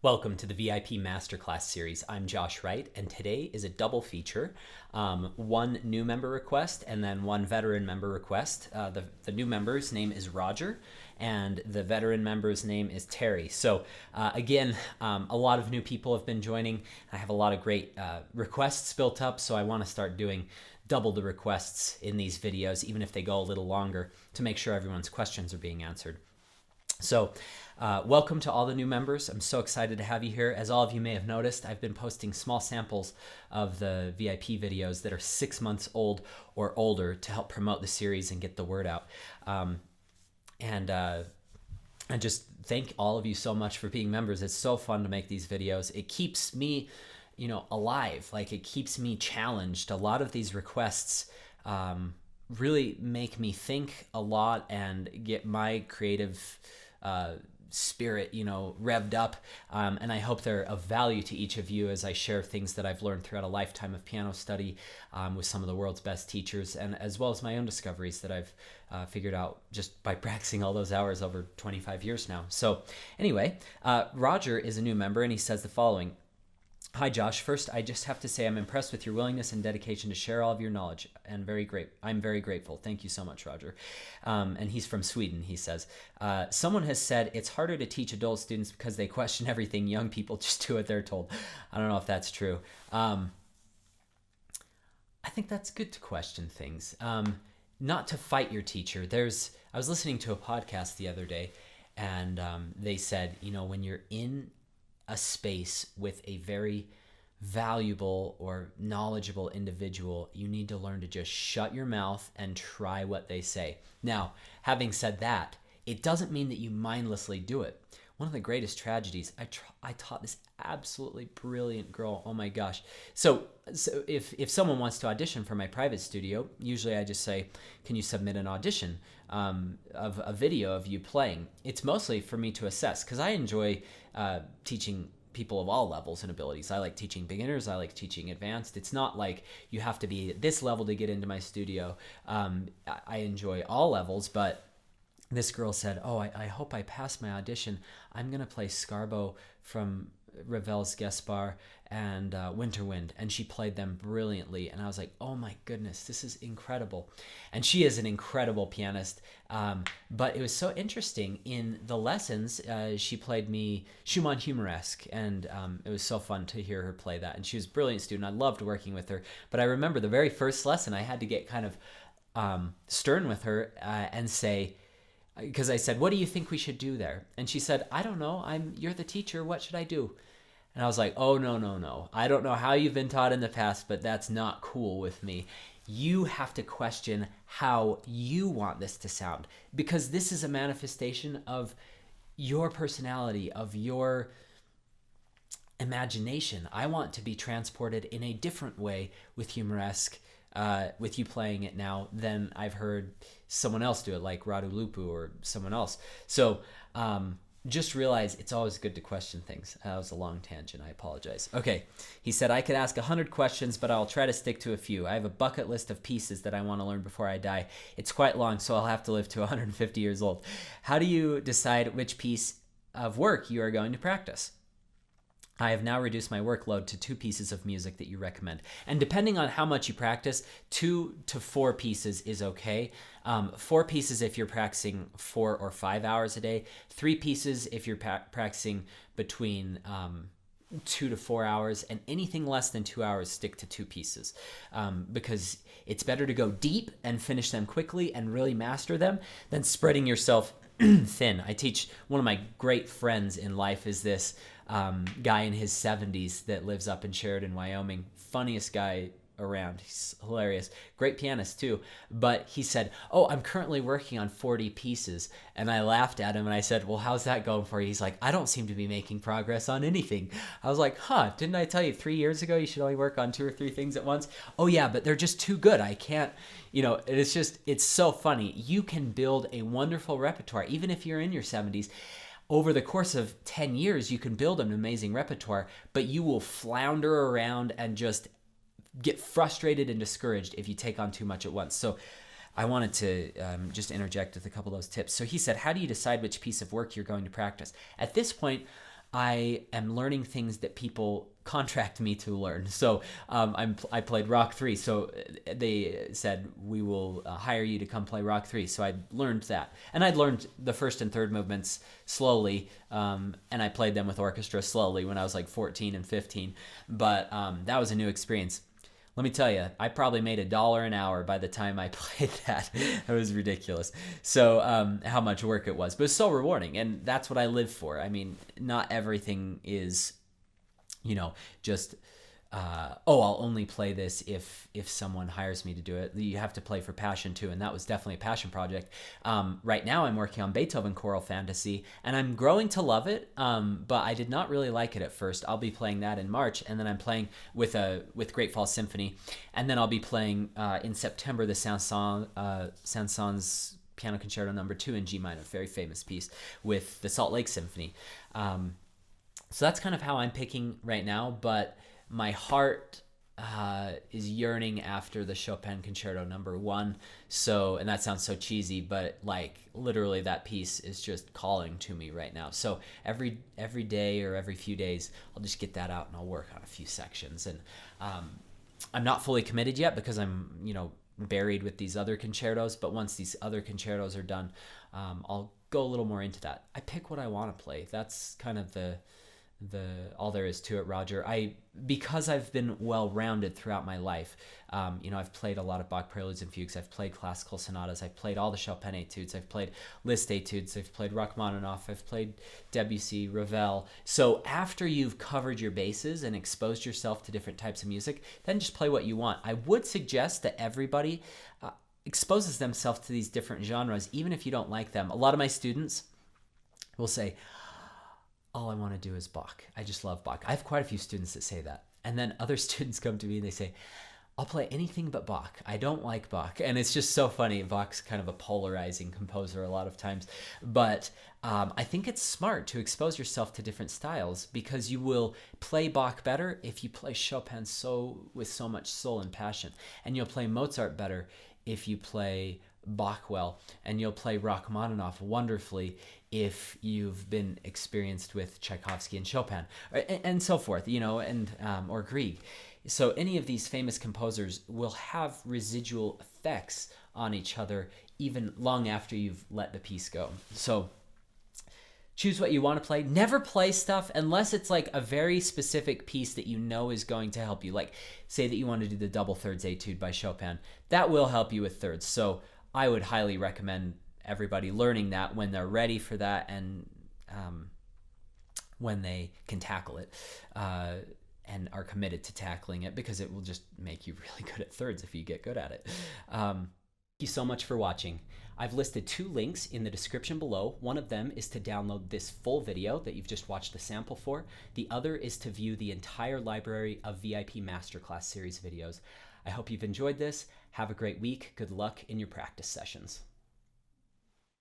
Welcome to the VIP MasterClass Series. I'm Josh Wright, and today is a double feature. One new member request and then one veteran member request. The new member's name is Roger, and the veteran member's name is Terry. So again, a lot of new people have been joining. I have a lot of great requests built up, so I want to start doing double the requests in these videos, even if they go a little longer, to make sure everyone's questions are being answered. So welcome to all the new members. I'm so excited to have you here. As all of you may have noticed, I've been posting small samples of the VIP videos that are 6 months old or older to help promote the series and get the word out. I just thank all of you so much for being members. It's so fun to make these videos. It keeps me, alive. Like, it keeps me challenged. A lot of these requests really make me think a lot and get my creative spirit, revved up. And I hope they're of value to each of you as I share things that I've learned throughout a lifetime of piano study with some of the world's best teachers, and as well as my own discoveries that I've figured out just by practicing all those hours over 25 years now. So anyway, Roger is a new member, and he says the following. Hi, Josh. First, I just have to say I'm impressed with your willingness and dedication to share all of your knowledge, and I'm very grateful. Thank you so much, Roger. And he's from Sweden, he says. Someone has said it's harder to teach adult students because they question everything. Young people just do what they're told. I don't know if that's true. I think that's good to question things. Not to fight your teacher. I was listening to a podcast the other day, and they said, when you're in a space with a very valuable or knowledgeable individual, you need to learn to just shut your mouth and try what they say. Now, having said that, it doesn't mean that you mindlessly do it. One of the greatest tragedies, I taught this absolutely brilliant girl. Oh my gosh. So if someone wants to audition for my private studio, usually I just say, can you submit an audition of a video of you playing? It's mostly for me to assess, because I enjoy teaching people of all levels and abilities. I like teaching beginners. I like teaching advanced. It's not like you have to be at this level to get into my studio. I enjoy all levels, but this girl said, I hope I pass my audition. I'm going to play Scarbo from Ravel's Gaspar and Winter Wind. And she played them brilliantly. And I was like, oh my goodness, this is incredible. And she is an incredible pianist. But it was so interesting. In the lessons, she played me Schumann Humoresque. And it was so fun to hear her play that. And she was a brilliant student. I loved working with her. But I remember the very first lesson, I had to get kind of stern with her and say, because I said, what do you think we should do there? And she said, I don't know. You're the teacher. What should I do? And I was like, oh, no. I don't know how you've been taught in the past, but that's not cool with me. You have to question how you want this to sound, because this is a manifestation of your personality, of your imagination. I want to be transported in a different way with Humoresque, with you playing it now, than I've heard someone else do it, like Radu Lupu or someone else. So just realize it's always good to question things. That was a long tangent. I apologize. Okay. He said, I could ask 100 questions, but I'll try to stick to a few. I have a bucket list of pieces that I want to learn before I die. It's quite long, so I'll have to live to 150 years old. How do you decide which piece of work you are going to practice? I have now reduced my workload to 2 pieces of music that you recommend. And depending on how much you practice, 2 to 4 pieces is okay. 4 pieces if you're practicing 4 or 5 hours a day. 3 pieces if you're practicing between 2 to 4 hours. And anything less than 2 hours, stick to 2 pieces. Because it's better to go deep and finish them quickly and really master them than spreading yourself thin. I teach, one of my great friends in life is this guy in his 70s that lives up in Sheridan, Wyoming. Funniest guy around. He's hilarious. Great pianist too. But he said, I'm currently working on 40 pieces. And I laughed at him and I said, well, how's that going for you? He's like, I don't seem to be making progress on anything. I was like, didn't I tell you 3 years ago you should only work on 2 or 3 things at once? Oh yeah, but they're just too good. I can't, it's so funny. You can build a wonderful repertoire, even if you're in your 70s. Over the course of 10 years, you can build an amazing repertoire, but you will flounder around and just get frustrated and discouraged if you take on too much at once. So I wanted to just interject with a couple of those tips. So he said, how do you decide which piece of work you're going to practice? At this point, I am learning things that people contract me to learn. So I played Rock 3. So they said, we will hire you to come play Rock 3. So I learned that. And I'd learned the first and third movements slowly. And I played them with orchestra slowly when I was like 14 and 15. But that was a new experience. Let me tell you, I probably made $1 an hour by the time I played that. That was ridiculous. So how much work it was, but it's so rewarding, and that's what I live for. I mean, not everything is, just I'll only play this if someone hires me to do it. You have to play for passion too, and that was definitely a passion project. Right now I'm working on Beethoven Choral Fantasy, and I'm growing to love it, but I did not really like it at first. I'll be playing that in March, and then I'm playing with Great Falls Symphony, and then I'll be playing in September the Saint-Saëns Piano Concerto No. 2 in G minor, very famous piece, with the Salt Lake Symphony. So that's kind of how I'm picking right now, but my heart is yearning after the Chopin Concerto No. 1. So, and that sounds so cheesy, but like literally that piece is just calling to me right now. So every day or every few days, I'll just get that out and I'll work on a few sections. And I'm not fully committed yet because I'm, buried with these other concertos. But once these other concertos are done, I'll go a little more into that. I pick what I want to play. That's kind of the all there is to it, Roger. Because I've been well-rounded throughout my life, I've played a lot of Bach preludes and fugues, I've played classical sonatas, I've played all the Chopin etudes, I've played Liszt etudes, I've played Rachmaninoff, I've played Debussy, Ravel. So after you've covered your bases and exposed yourself to different types of music, then just play what you want. I would suggest that everybody exposes themselves to these different genres, even if you don't like them. A lot of my students will say, all I want to do is Bach. I just love Bach. I have quite a few students that say that. And then other students come to me and they say, I'll play anything but Bach. I don't like Bach. And it's just so funny. Bach's kind of a polarizing composer a lot of times. But I think it's smart to expose yourself to different styles, because you will play Bach better if you play Chopin with so much soul and passion. And you'll play Mozart better if you play Bach well, and you'll play Rachmaninoff wonderfully if you've been experienced with Tchaikovsky and Chopin, and so forth, or Grieg. So any of these famous composers will have residual effects on each other even long after you've let the piece go. So choose what you want to play. Never play stuff unless it's like a very specific piece that you know is going to help you. Like, say that you want to do the double thirds etude by Chopin. That will help you with thirds. So I would highly recommend everybody learning that when they're ready for that, and when they can tackle it and are committed to tackling it, because it will just make you really good at thirds if you get good at it. Thank you so much for watching. I've listed 2 links in the description below. One of them is to download this full video that you've just watched the sample for. The other is to view the entire library of VIP MasterClass Series videos. I hope you've enjoyed this. Have a great week. Good luck in your practice sessions.